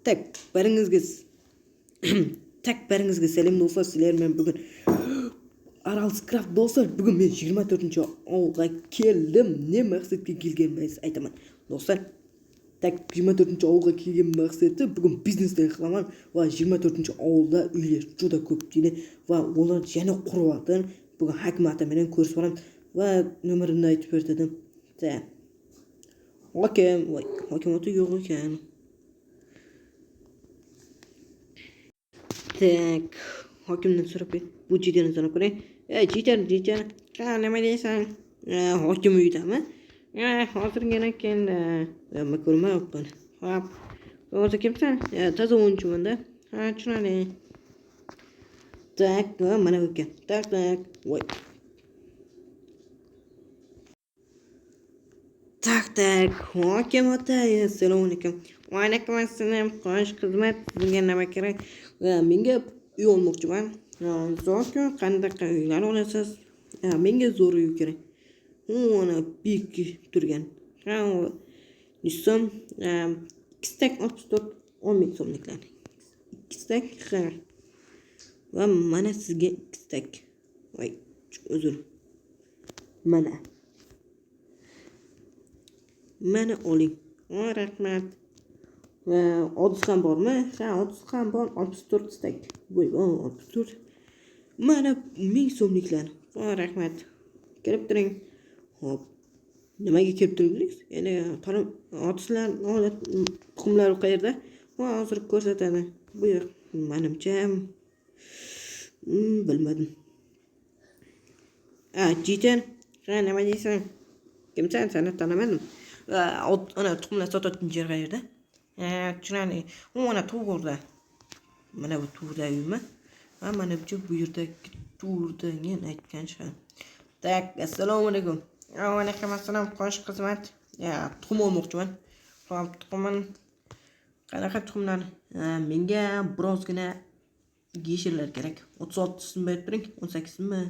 Tak baringizga tak baringizga salom do'stlar, sizlar bilan bugun Aralscraft do'stlar, bugun men 24-ovulga keldim. Ne maqsadga kelganimni aytaman. Do'stlar, tak 24-ovulga kelgan maqsadi bugun biznesda qilaman va 24-ovulda uylar juda ko'pchilik va ular yana quryapti. Bugun Hakmat bilan ko'rishib va nomerini aytib berdim. Hokim ota yo'q ekan. Tak, hokimdan so'rab bu jigarni so'rab ko'ray. Jigar. Nima deysan? Hokim uydami? Hozirgina keldi. Men ko'rmayapman. Hop. O'zi kimsan? Toza o'yinchiman-da. Tushunadi. Tak, mana bu ekan. Tak. Voy. Tak, hokim ota, assalomu alaykum. Va alaykum assalom, xo'sh xizmat, sizga nima kerak? Menga uy olmoqchiman. Zo'rku, qanaqa uylar olasiz? Menga zo'r uy kerak. Ona bek turgan. Nissan X-Tech 64 10 ming so'mliklar. X-Tech va mana sizga X-Tech. Voy, uzr. Mana oling. Rahmat. Odis ham bormi? Odis ham bor. 64 stak. Voy, 64. Mana 1000 so'mliklar. Rahmat. Kelib turing. Hop. Nimaga kelib turdingiz? Yana odislar, tuxumlar qayerda? Hozir ko'rsatadi. Buyur. Menimcha bilmadim. Jitan, nima deysan? Kimsan? Seni tanamadim. Ana tuxumlar sotadigan joy qayerda? Tushunadi. Ona to'g'rida. Mana bu to'g'rida uymi? Mana bu yerda to'g'rida men aytgan shay. Tak, assalomu alaykum. Va alaykum assalom, xo'sh xizmat. Tuxum olmoqchiman. Hop, tuxumman. Qanaqa tuxumlar? Menga birozgina geshirlar kerak. 36 so'm berib turing. 18 mi?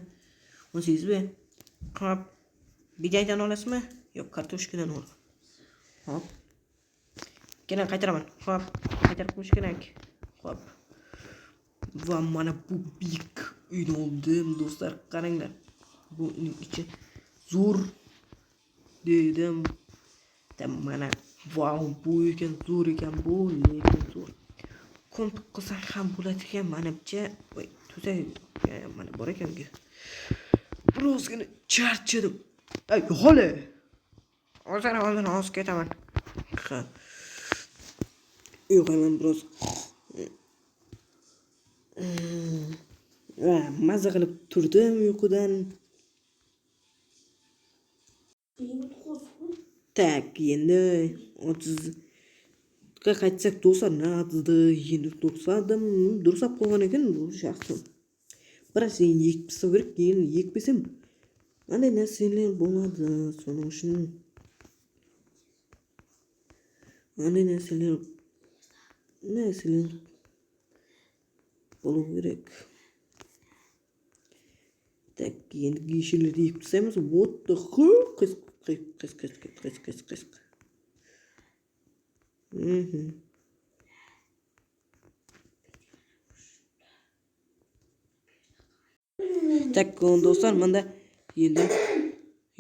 18 mi? Hop. Bijaydan olasizmi? Yo'q, kartoshkadan ol. Hop. Keyin qaytaraman. Hop. Qaytarib qo'yish kerak. Hop. Va mana bu bek uyni oldim, do'stlar, qaranglar. Bu uning ichi zo'r dedim. Mana wow, bu ekan zo'r ekan bu, lekin zo'r. Kont qilsang ham bo'ladi ekan, menimcha. Voy, to'sa mana bor ekan-ku. Birozgina charchadim. Yo'qole. Hozir ketaman. Yo'qaman biroz. Maza qilib turdim uyqudan. Tak, endi 30ga qaytsak do'stlar, nima endi to'xtadim. Dursab qo'ygan ekan bu shaxsim. Biroz endi yekpisa kerak, keyin yekpesam qanday narsalar bo'ladi so'ng uchun. Qanday narsalar bo'lishi kerak. Tak, endi geshirlar yekpisamiz. What the qis. Tak, do'stlar, menda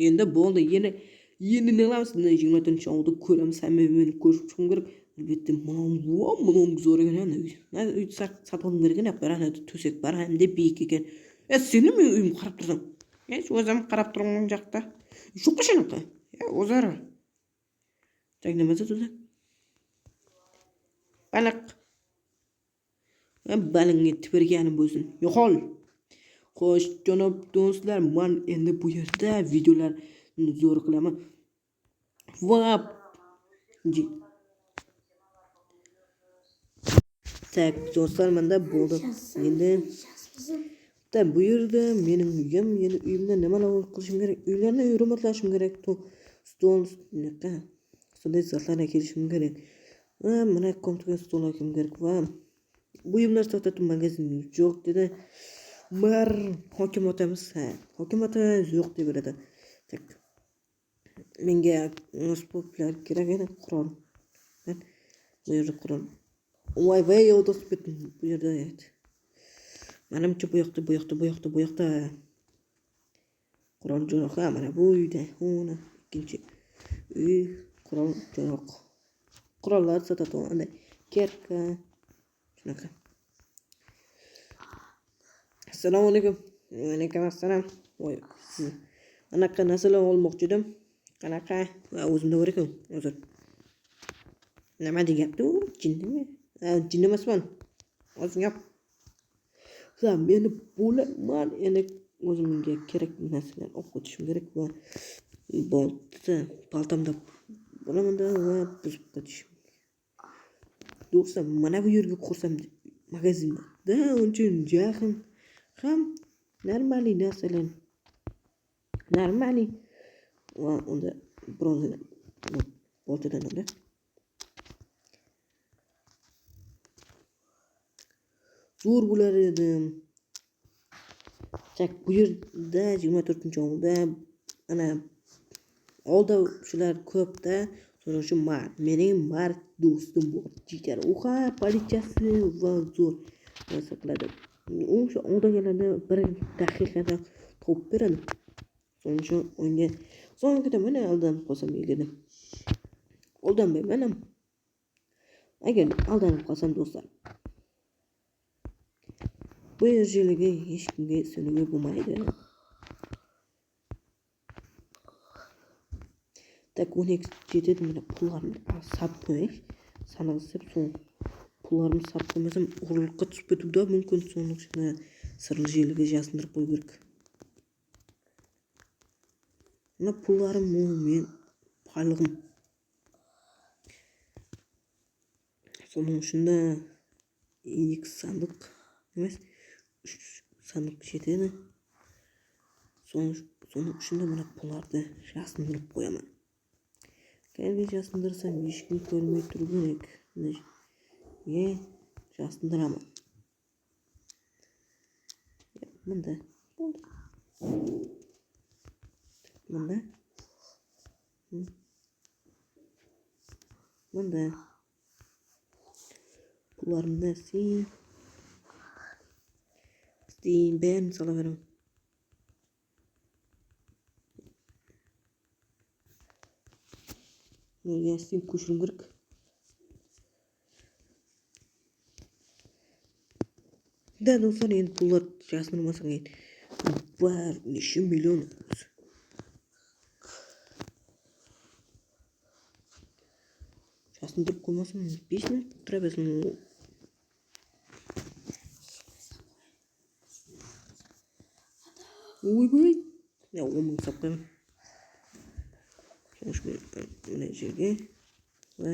endi bo'ldi. Endi nima qilamiz? 24-ovulda ko'ramiz, hamma meni ko'rib chiqim kerak. Albatta, mana zo'r ekan. Uy sotib bergan, barana to'sak baranda bek ekan. Seni men uyim qarab tursam. O'zim qarab turgan joqda. Shu qishanaqa. O'zaro. Tak, nima dedi? Balingga tipirganim bo'lsin. Yo'qol. Xo'sh, janob do'stlar, men endi bu yerda videolarni zo'r qilaman. Tak, do'stlar, menda bo'ldi. Endi bu yerda mening uyim, endi uyimda nimalar qilishim kerak? Uylarni hurmatlashim kerak. Stol, shunday zarlarga kelishim kerak. Mana kompyuter stol olishim kerak va bu uyimlar sotadigan magazin yo'q dedi. Hokim otamiz, hokim ota yo'q deb beradi. Tak. Menga spotlar kerak edi, qurol. Bu yerda qurol. Vay o'tib ketdim bu yerda. Menimcha bu yoqda. Qurol jo'roq mana bu uyda. Mana ikkinchi uy qurol jo'roq. Qurollar sotadi. Kerka shunaqa. Assalomu alaykum. Va alaykum assalom. Voy, siz anaqa narsalar olmoqchi edim. Qanaqa? Va o'zimda bor ekan. Hozir. Nima deyapti u? Jinnimi? Jinn emasman. Hozir gap. Sen meni bo'laman, endi o'zimga kerak narsalarni olib o'tishim kerak va bo'ldi. Paltamda bo'lamanda va buzib ketishim. Do'stlar, mana bu yerga qursam magazinda. Da unchun jahl ham normaliy narsalar. Normaliy va unda bronzadan boltadan unda. Zo'r bo'lar edi. Chak bu yerda 24-oyda ana oldi shular ko'pda. So'ng shu mening do'stim bor. Jigar uqa politsiyasi va zo'r narsa qiladi. U shu oldigalarda 1 daqiqada topib beradi. So'ng shu unga so'ngida mana aldanib qolsam edi. Aldanmayman ham. Agar aldanib qolsam do'stlar, bu yerga hech kimga sunuga bo'lmaydi. Tak uning chetida mana pullarni sab qo'yish, sanaqsib so'ng pullarni sab qo'ymasam o'g'irlikqa tushib ketuvda mumkin. So'ng shuni sirli yerga yashindirib qo'yib kerak. Mana pullarim men paylig'im. So'ng shunda ilk sandiq emas, sandiq chetini. So'ng shunda mana pullarni yashindirib qo'yaman. Qanday yashindirsam hech kim ko'rmay turib yasindiraman. Bunda bo'ldi. Bunda pullarni ben solaveraman. Nega Steam ko'chirim kerak? Da do'stlar, endi pullar yashirilmasa bir necha million. Yashindirib qo'ymasam 5 minut turabsan. Voy. Ya o'zim hisoblayman. Shunday mana yerga va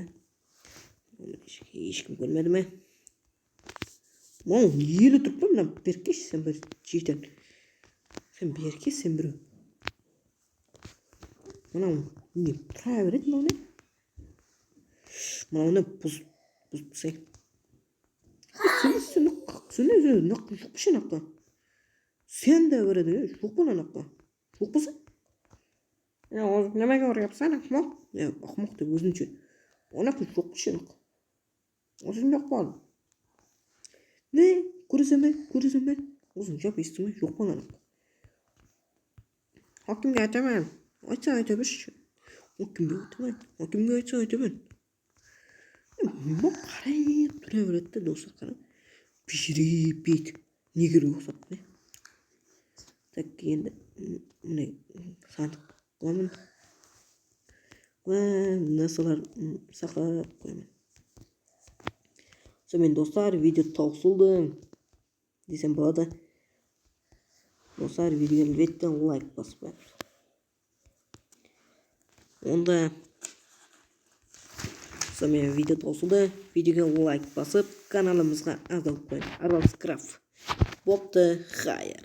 hech kim ko'rmadimi? Mana yili turibman bilan berkish sen bir jitan. Sen berkish sen bir. Mana ne turaveradi mana. Mana uni buzsang. Shunaqa. Sen de beradi, yo'q bo'lanaqa. Yo'q bo'lsa? Ya hozir nimaga o'rayapsan, ahmoq? Ya ahmoq deb o'zingcha. Anaqa yo'q shunaqa. O'zingga qol. Ne? Ko'rasan. O'zing gap eshitmay yo'q bo'lanaqa. Hokimga aytaman. Aytabish. Hokimga aytaman. Nima qarayib turaveradi do'stlar, qara. Pishirib nega o'xshatdi? Tak endi mana sandiq qo'yaman va narsalar saqlab qo'yaman. Men do'stlar, video tavsildi desam bo'ladi. Do'stlar, videoga albatta like bosib qo'ying. Unda men video tavsildi, videoga like bosib kanalimizga a'zo bo'ling. Aralscraft. Bo'pti, xayr.